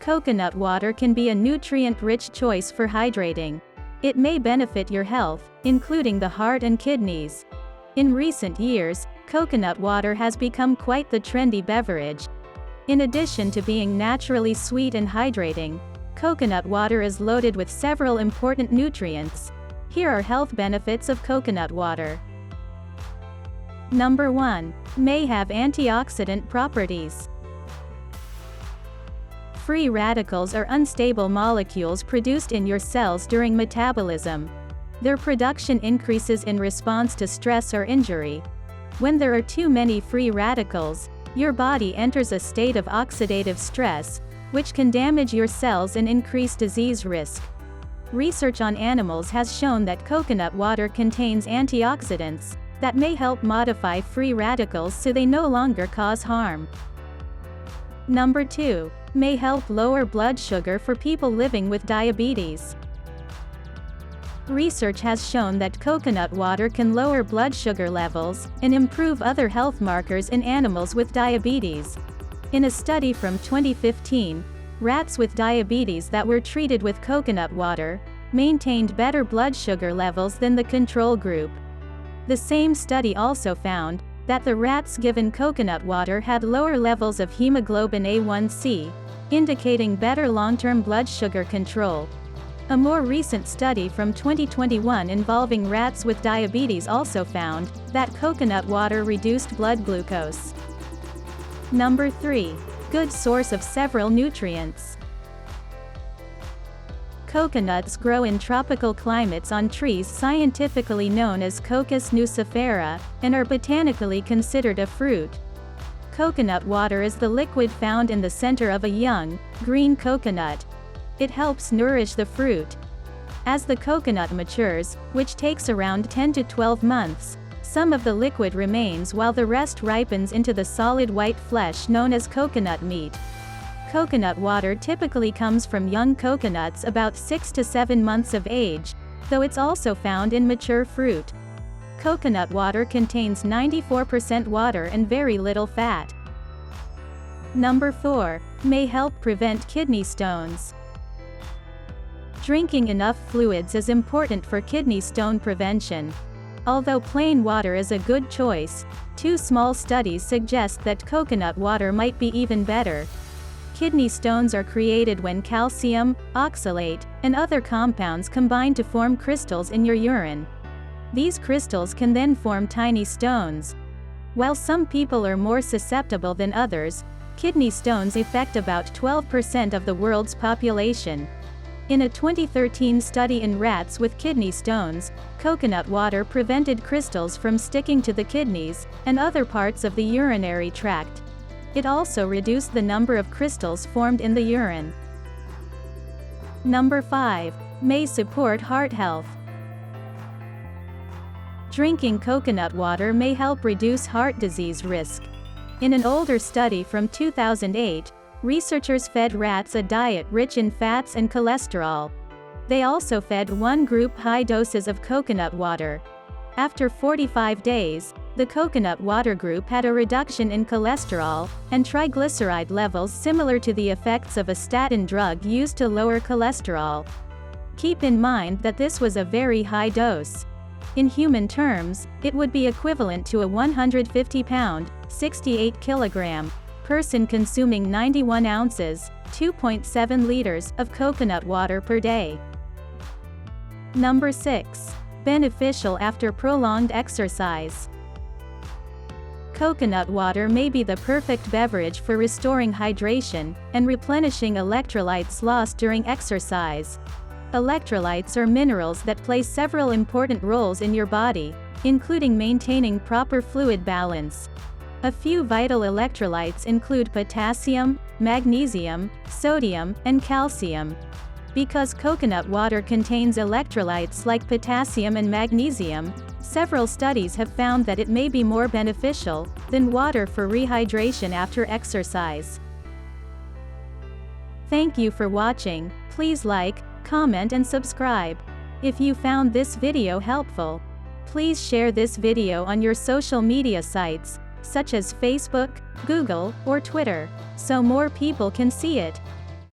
Coconut water can be a nutrient-rich choice for hydrating. It may benefit your health, including the heart and kidneys. In recent years, coconut water has become quite the trendy beverage. In addition to being naturally sweet and hydrating, coconut water is loaded with several important nutrients. Here are health benefits of coconut water. Number 1. May have antioxidant properties. Free radicals are unstable molecules produced in your cells during metabolism. Their production increases in response to stress or injury. When there are too many free radicals, your body enters a state of oxidative stress, which can damage your cells and increase disease risk. Research on animals has shown that coconut water contains antioxidants that may help modify free radicals so they no longer cause harm. Number 2. May help lower blood sugar for people living with diabetes. Research has shown that coconut water can lower blood sugar levels and improve other health markers in animals with diabetes. In a study from 2015, rats with diabetes that were treated with coconut water maintained better blood sugar levels than the control group. The same study also found that the rats given coconut water had lower levels of hemoglobin A1c, indicating better long-term blood sugar control. A more recent study from 2021 involving rats with diabetes also found that coconut water reduced blood glucose. Number 3. Good source of several nutrients. Coconuts grow in tropical climates on trees scientifically known as Cocos nucifera, and are botanically considered a fruit. Coconut water is the liquid found in the center of a young, green coconut. It helps nourish the fruit. As the coconut matures, which takes around 10 to 12 months, some of the liquid remains while the rest ripens into the solid white flesh known as coconut meat. Coconut water typically comes from young coconuts about 6 to 7 months of age, though it's also found in mature fruit. Coconut water contains 94% water and very little fat. Number 4. May help prevent kidney stones. Drinking enough fluids is important for kidney stone prevention. Although plain water is a good choice, 2 small studies suggest that coconut water might be even better. Kidney stones are created when calcium, oxalate, and other compounds combine to form crystals in your urine. These crystals can then form tiny stones. While some people are more susceptible than others, kidney stones affect about 12% of the world's population. In a 2013 study in rats with kidney stones, coconut water prevented crystals from sticking to the kidneys and other parts of the urinary tract. It also reduced the number of crystals formed in the urine. Number 5. May support heart health. Drinking coconut water may help reduce heart disease risk. In an older study from 2008, researchers fed rats a diet rich in fats and cholesterol. They also fed one group high doses of coconut water. After 45 days, the coconut water group had a reduction in cholesterol and triglyceride levels similar to the effects of a statin drug used to lower cholesterol. Keep in mind that this was a very high dose. In human terms, it would be equivalent to a 150-pound, 68-kilogram person consuming 91 ounces, 2.7 liters of coconut water per day. Number 6. Beneficial after prolonged exercise. Coconut water may be the perfect beverage for restoring hydration and replenishing electrolytes lost during exercise. Electrolytes are minerals that play several important roles in your body, including maintaining proper fluid balance. A few vital electrolytes include potassium, magnesium, sodium, and calcium. Because coconut water contains electrolytes like potassium and magnesium, several studies have found that it may be more beneficial than water for rehydration after exercise. Thank you for watching. Please like, comment and subscribe. If you found this video helpful, please share this video on your social media sites, such as Facebook, Google, or Twitter, so more people can see it.